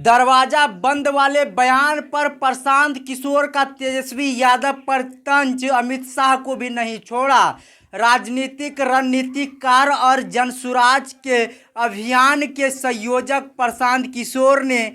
दरवाजा बंद वाले बयान पर प्रशांत किशोर का तेजस्वी यादव पर तंज, अमित शाह को भी नहीं छोड़ा। राजनीतिक रणनीतिकार और जनसुराज के अभियान के संयोजक प्रशांत किशोर ने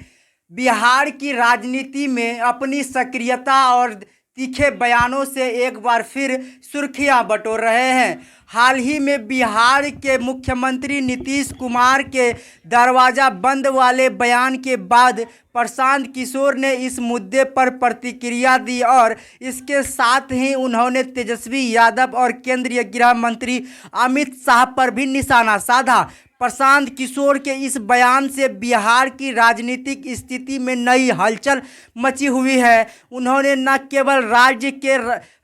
बिहार की राजनीति में अपनी सक्रियता और तीखे बयानों से एक बार फिर सुर्खियां बटोर रहे हैं। हाल ही में बिहार के मुख्यमंत्री नीतीश कुमार के दरवाजा बंद वाले बयान के बाद प्रशांत किशोर ने इस मुद्दे पर प्रतिक्रिया दी और इसके साथ ही उन्होंने तेजस्वी यादव और केंद्रीय गृह मंत्री अमित शाह पर भी निशाना साधा। प्रशांत किशोर के इस बयान से बिहार की राजनीतिक स्थिति में नई हलचल मची हुई है। उन्होंने न केवल राज्य के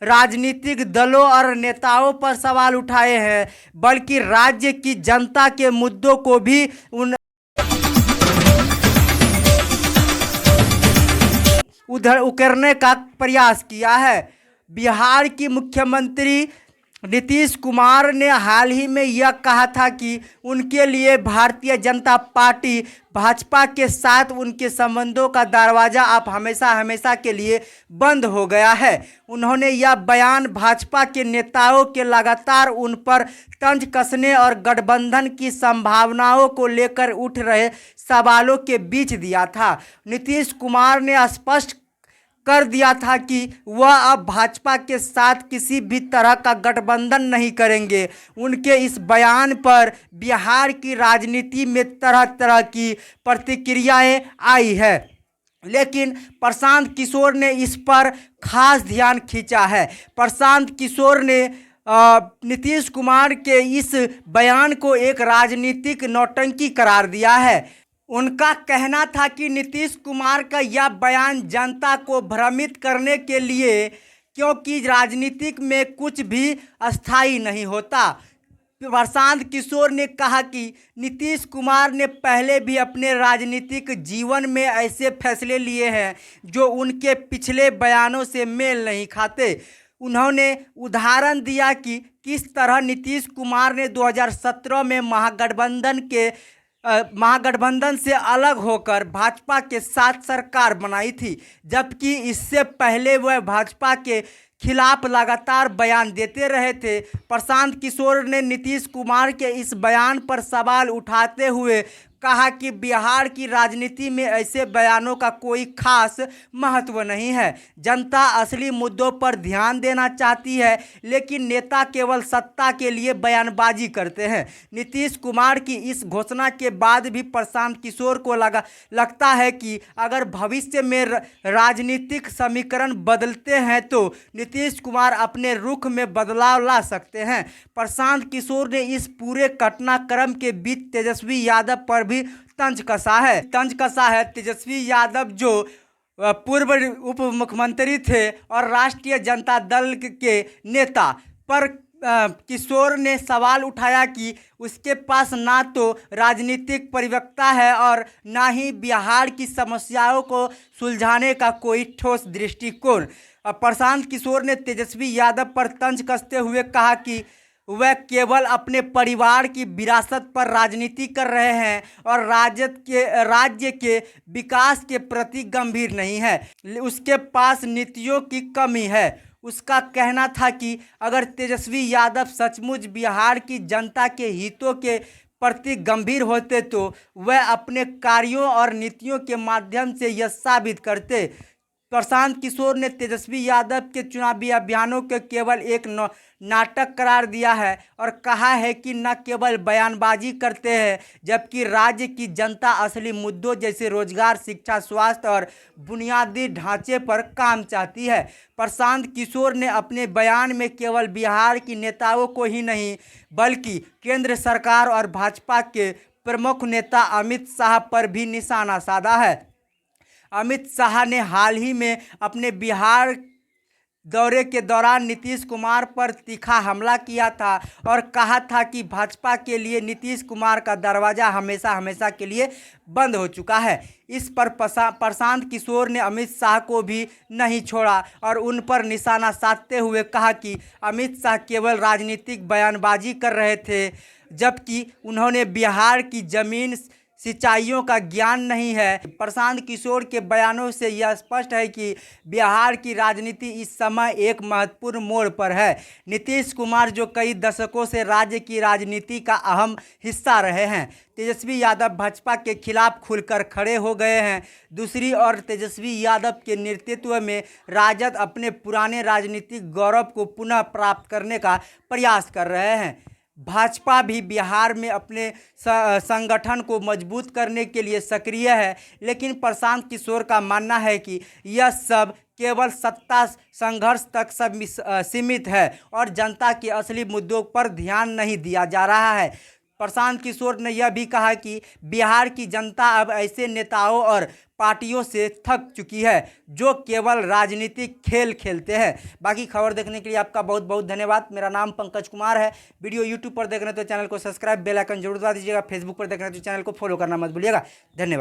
राजनीतिक दलों और नेताओं पर सवाल उठाए हैं, बल्कि राज्य की जनता के मुद्दों को भी उधर उकेरने का प्रयास किया है। बिहार की मुख्यमंत्री नीतीश कुमार ने हाल ही में यह कहा था कि उनके लिए भारतीय जनता पार्टी भाजपा के साथ उनके संबंधों का दरवाज़ा अब हमेशा हमेशा के लिए बंद हो गया है। उन्होंने यह बयान भाजपा के नेताओं के लगातार उन पर तंज कसने और गठबंधन की संभावनाओं को लेकर उठ रहे सवालों के बीच दिया था। नीतीश कुमार ने स्पष्ट कर दिया था कि वह अब भाजपा के साथ किसी भी तरह का गठबंधन नहीं करेंगे। उनके इस बयान पर बिहार की राजनीति में तरह तरह की प्रतिक्रियाएं आई है, लेकिन प्रशांत किशोर ने इस पर खास ध्यान खींचा है। प्रशांत किशोर ने नीतीश कुमार के इस बयान को एक राजनीतिक नौटंकी करार दिया है। उनका कहना था कि नीतीश कुमार का यह बयान जनता को भ्रमित करने के लिए, क्योंकि राजनीतिक में कुछ भी अस्थायी नहीं होता। प्रशांत किशोर ने कहा कि नीतीश कुमार ने पहले भी अपने राजनीतिक जीवन में ऐसे फैसले लिए हैं जो उनके पिछले बयानों से मेल नहीं खाते। उन्होंने उदाहरण दिया कि किस तरह नीतीश कुमार ने 2017 में महागठबंधन से अलग होकर भाजपा के साथ सरकार बनाई थी, जबकि इससे पहले वह भाजपा के खिलाफ लगातार बयान देते रहे थे। प्रशांत किशोर ने नीतीश कुमार के इस बयान पर सवाल उठाते हुए कहा कि बिहार की राजनीति में ऐसे बयानों का कोई खास महत्व नहीं है। जनता असली मुद्दों पर ध्यान देना चाहती है, लेकिन नेता केवल सत्ता के लिए बयानबाजी करते हैं। नीतीश कुमार की इस घोषणा के बाद भी प्रशांत किशोर को लगता है कि अगर भविष्य में राजनीतिक समीकरण बदलते हैं तो नीतीश कुमार अपने रुख में बदलाव ला सकते हैं। प्रशांत किशोर ने इस पूरे घटनाक्रम के बीच तेजस्वी यादव पर भी तंज कसा है। तेजस्वी यादव जो पूर्व उप मुख्यमंत्री थे और राष्ट्रीय जनता दल के नेता पर किशोर ने सवाल उठाया कि उसके पास ना तो राजनीतिक परिपक्वता है और ना ही बिहार की समस्याओं को सुलझाने का कोई ठोस दृष्टिकोण। प्रशांत किशोर ने तेजस्वी यादव पर तंज कसते हुए कहा कि वह केवल अपने परिवार की विरासत पर राजनीति कर रहे हैं और राज्य के विकास के प्रति गंभीर नहीं है। उसके पास नीतियों की कमी है। उसका कहना था कि अगर तेजस्वी यादव सचमुच बिहार की जनता के हितों के प्रति गंभीर होते तो वह अपने कार्यों और नीतियों के माध्यम से यह साबित करते। प्रशांत किशोर ने तेजस्वी यादव के चुनावी अभियानों को केवल एक नाटक करार दिया है और कहा है कि न केवल बयानबाजी करते हैं, जबकि राज्य की जनता असली मुद्दों जैसे रोजगार, शिक्षा, स्वास्थ्य और बुनियादी ढांचे पर काम चाहती है। प्रशांत किशोर ने अपने बयान में केवल बिहार के नेताओं को ही नहीं, बल्कि केंद्र सरकार और भाजपा के प्रमुख नेता अमित शाह पर भी निशाना साधा है। अमित शाह ने हाल ही में अपने बिहार दौरे के दौरान नीतीश कुमार पर तीखा हमला किया था और कहा था कि भाजपा के लिए नीतीश कुमार का दरवाज़ा हमेशा हमेशा के लिए बंद हो चुका है। इस पर प्रशांत किशोर ने अमित शाह को भी नहीं छोड़ा और उन पर निशाना साधते हुए कहा कि अमित शाह केवल राजनीतिक बयानबाजी कर रहे थे, जबकि उन्होंने बिहार की ज़मीन सिंचाइयों का ज्ञान नहीं है। प्रशांत किशोर के बयानों से यह स्पष्ट है कि बिहार की राजनीति इस समय एक महत्वपूर्ण मोड़ पर है। नीतीश कुमार जो कई दशकों से राज्य की राजनीति का अहम हिस्सा रहे हैं, तेजस्वी यादव भाजपा के खिलाफ खुलकर खड़े हो गए हैं। दूसरी ओर तेजस्वी यादव के नेतृत्व में राजद अपने पुराने राजनीतिक गौरव को पुनः प्राप्त करने का प्रयास कर रहे हैं। भाजपा भी बिहार में अपने संगठन को मजबूत करने के लिए सक्रिय है, लेकिन प्रशांत किशोर का मानना है कि यह सब केवल सत्ता संघर्ष तक सीमित है और जनता के असली मुद्दों पर ध्यान नहीं दिया जा रहा है। प्रशांत किशोर ने यह भी कहा कि बिहार की जनता अब ऐसे नेताओं और पार्टियों से थक चुकी है जो केवल राजनीतिक खेल खेलते हैं। बाकी खबर देखने के लिए आपका बहुत बहुत धन्यवाद। मेरा नाम पंकज कुमार है। वीडियो यूट्यूब पर देख रहे हैं तो चैनल को सब्सक्राइब, बेल आइकन जरूर दबा दीजिएगा। फेसबुक पर देख रहे हैं तो चैनल को फॉलो करना मत भूलिएगा। धन्यवाद।